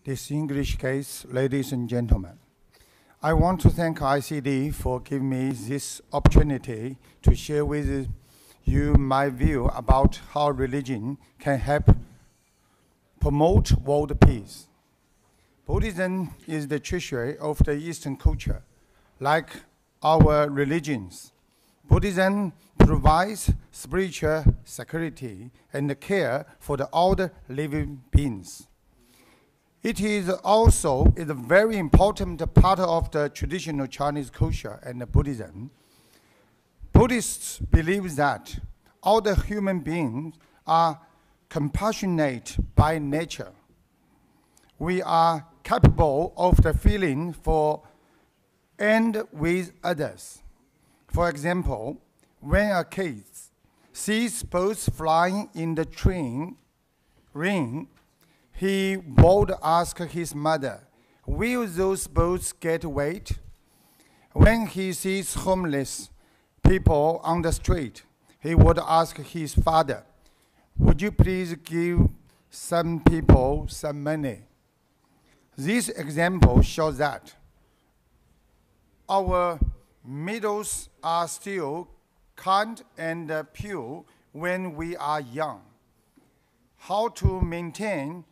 Distinguished guests, ladies and gentlemen, I want to thank ICD for giving me this opportunity to share with you my view about how religion can help promote world peace. Buddhism is the treasury of the Eastern culture. Like our religions, Buddhism provides spiritual security and care for all the living beings. It is also a very important part of the traditional Chinese culture and Buddhism. Buddhists believe that all the human beings are compassionate by nature. We are capable of the feeling for and with others. For example, when a kid sees birds flying in the rain, he would ask his mother, "Will those birds get wet?" When he sees homeless people on the street, he would ask his father, "Would you please give some people some money?" This example shows that our middles are still kind and pure when we are young. How to maintain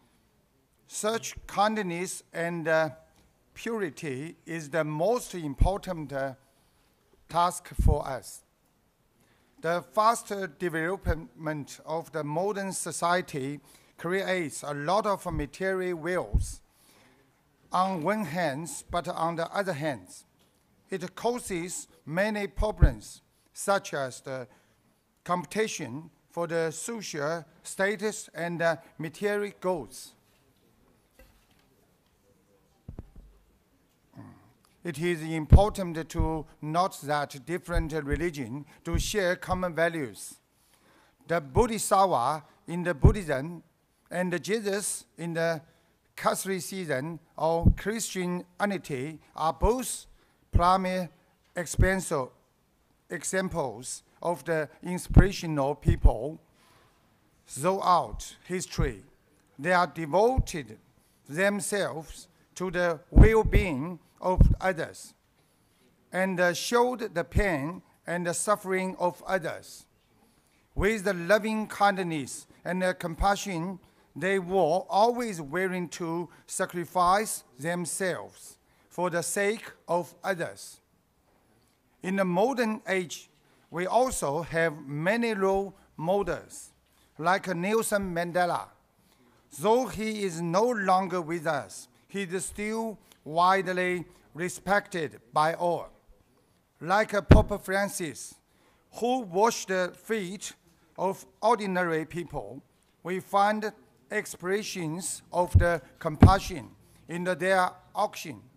such kindness and purity is the most important task for us. The fast development of the modern society creates a lot of material wealth on one hand, but on the other hand, it causes many problems, such as the competition for the social status and material goods. It is important to note that different religions do share common values. The Bodhisattva in the Buddhism and Jesus in the Catholicism or Christianity are both primary examples of the inspirational people throughout history. They are devoted themselves to the well-being of others and showed the pain and the suffering of others. With the loving kindness and compassion, they were always willing to sacrifice themselves for the sake of others. In the modern age, we also have many role models, like Nelson Mandela. Though he is no longer with us, he is still widely respected by all. Like Pope Francis, who washed the feet of ordinary people, we find expressions of the compassion in their action,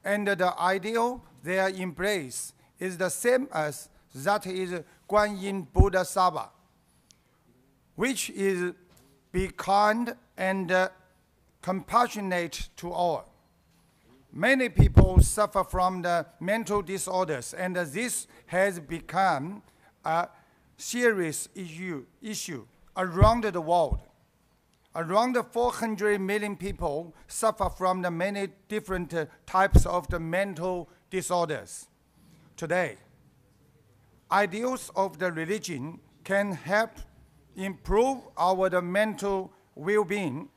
and the ideal they embrace is the same as that is Guan Yin Bodhisattva, which is be kind and compassionate to all. Many people suffer from the mental disorders, and this has become a serious issue around the world. Around 400 million people suffer from the many different types of the mental disorders. Today, ideals of the religion can help improve our mental well-being.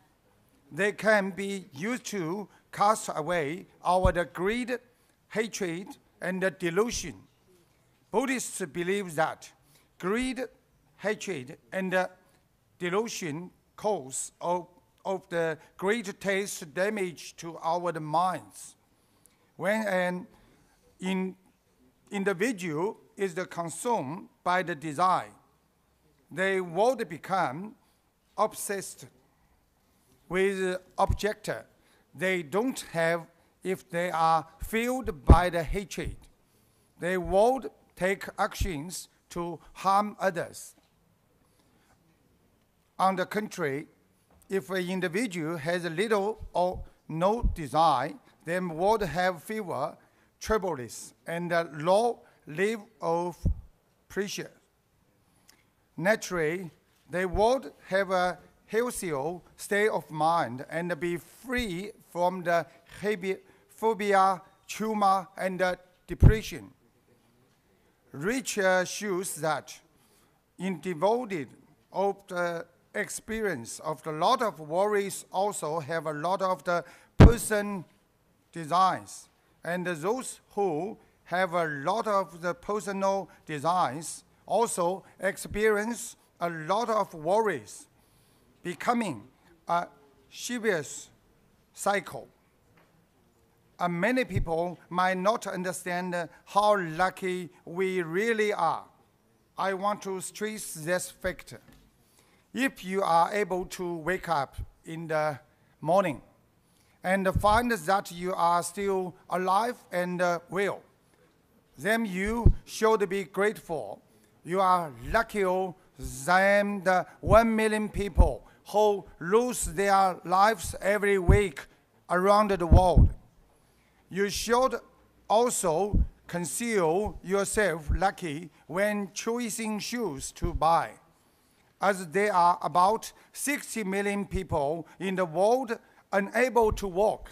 They can be used to cast away our greed, hatred, and delusion. Buddhists believe that greed, hatred, and delusion cause of the great taste damage to our minds. When an individual is consumed by the desire, they would become obsessed with object they don't have. If they are filled by the hatred, they would take actions to harm others. On the contrary, if an individual has little or no desire, they would have fewer troubles and a low level of pressure. Naturally, they would have a healthier state of mind and be free from the phobia, trauma, and depression. Research shows that in devoted of the experience of a lot of worries also have a lot of the person desires. And those who have a lot of the personal desires also experience a lot of worries, becoming a serious cycle. Many people might not understand how lucky we really are. I want to stress this fact. If you are able to wake up in the morning and find that you are still alive and well, then you should be grateful. You are luckier than the 1 million people who lose their lives every week around the world. You should also consider yourself lucky when choosing shoes to buy, as there are about 60 million people in the world unable to walk.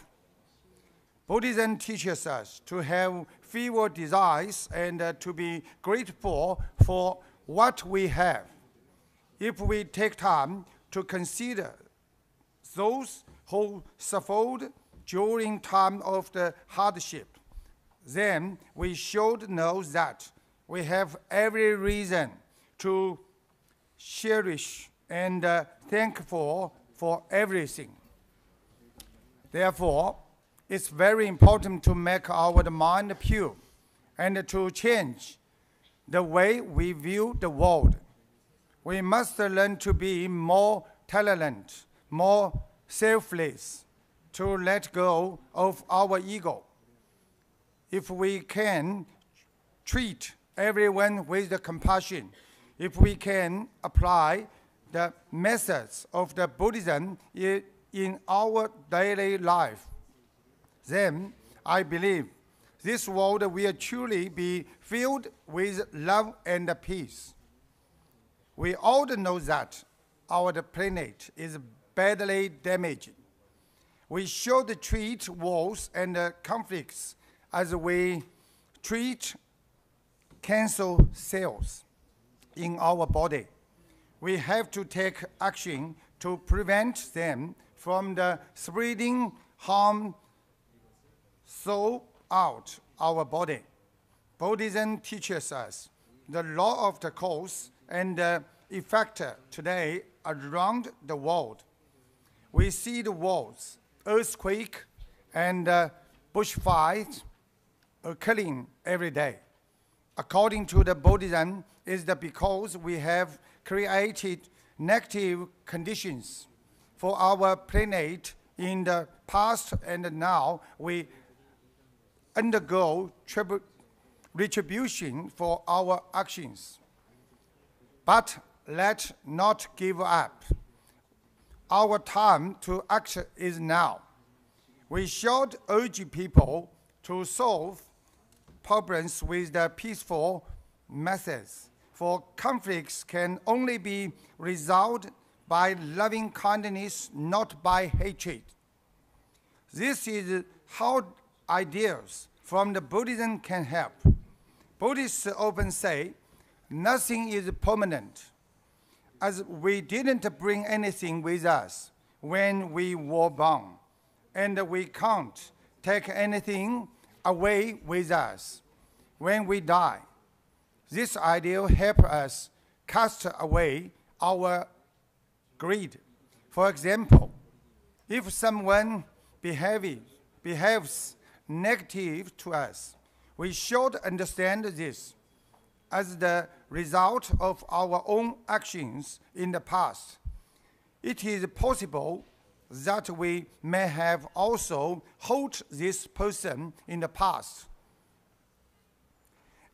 Buddhism teaches us to have fewer desires and to be grateful for what we have. If we take time to consider those who suffered during time of the hardship, then we should know that we have every reason to cherish and thankful for everything. Therefore, it's very important to make our mind pure and to change the way we view the world. We must learn to be more tolerant, more selfless, to let go of our ego. If we can treat everyone with compassion, if we can apply the methods of the Buddhism in our daily life, then I believe this world will truly be filled with love and peace. We all know that our planet is badly damaged. We should treat wars and conflicts as we treat cancer cells in our body. We have to take action to prevent them from the spreading harm throughout our body. Buddhism teaches us the law of the cause and effect today around the world. We see the wars, earthquake, and bushfires occurring every day. According to the Buddhism, is that because we have created negative conditions for our planet in the past, and now we undergo retribution for our actions. But let's not give up. Our time to act is now. We should urge people to solve problems with the peaceful methods, for conflicts can only be resolved by loving kindness, not by hatred. This is how ideas from the Buddhism can help. Buddhists often say, nothing is permanent, as we didn't bring anything with us when we were born, and we can't take anything away with us when we die. This idea helps us cast away our greed. For example, if someone behaves negative to us, we should understand this as the result of our own actions in the past. It is possible that we may have also hurt this person in the past.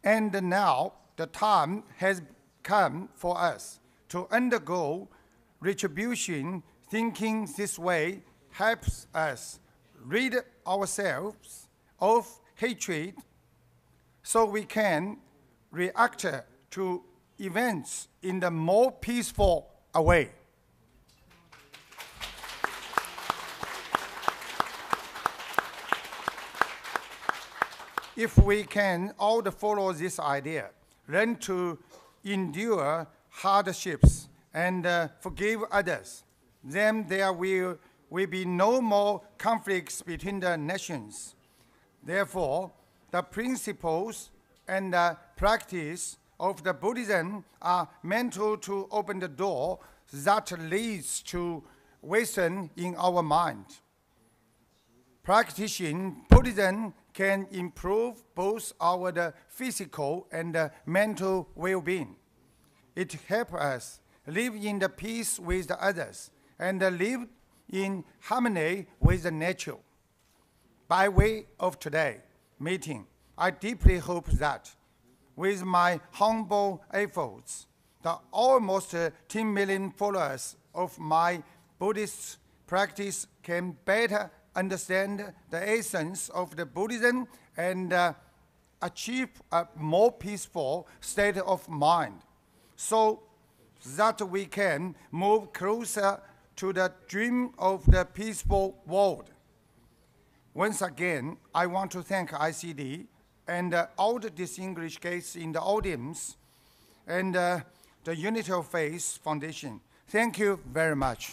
And now the time has come for us to undergo retribution. Thinking this way helps us rid ourselves of hatred so we can react to events in the more peaceful way. if we can all follow this idea, learn to endure hardships and forgive others, then there will be no more conflicts between the nations. Therefore, the principles and the practice of the Buddhism are meant to open the door that leads to wisdom in our mind. Practicing Buddhism can improve both our physical and mental well-being. It helps us live in the peace with the others and live in harmony with the nature. By way of today's meeting, I deeply hope that with my humble efforts, the almost 10 million followers of my Buddhist practice can better understand the essence of the Buddhism and achieve a more peaceful state of mind, so that we can move closer to the dream of the peaceful world. Once again, I want to thank ICD and all the distinguished guests in the audience and the Unity of Faith Foundation. Thank you very much.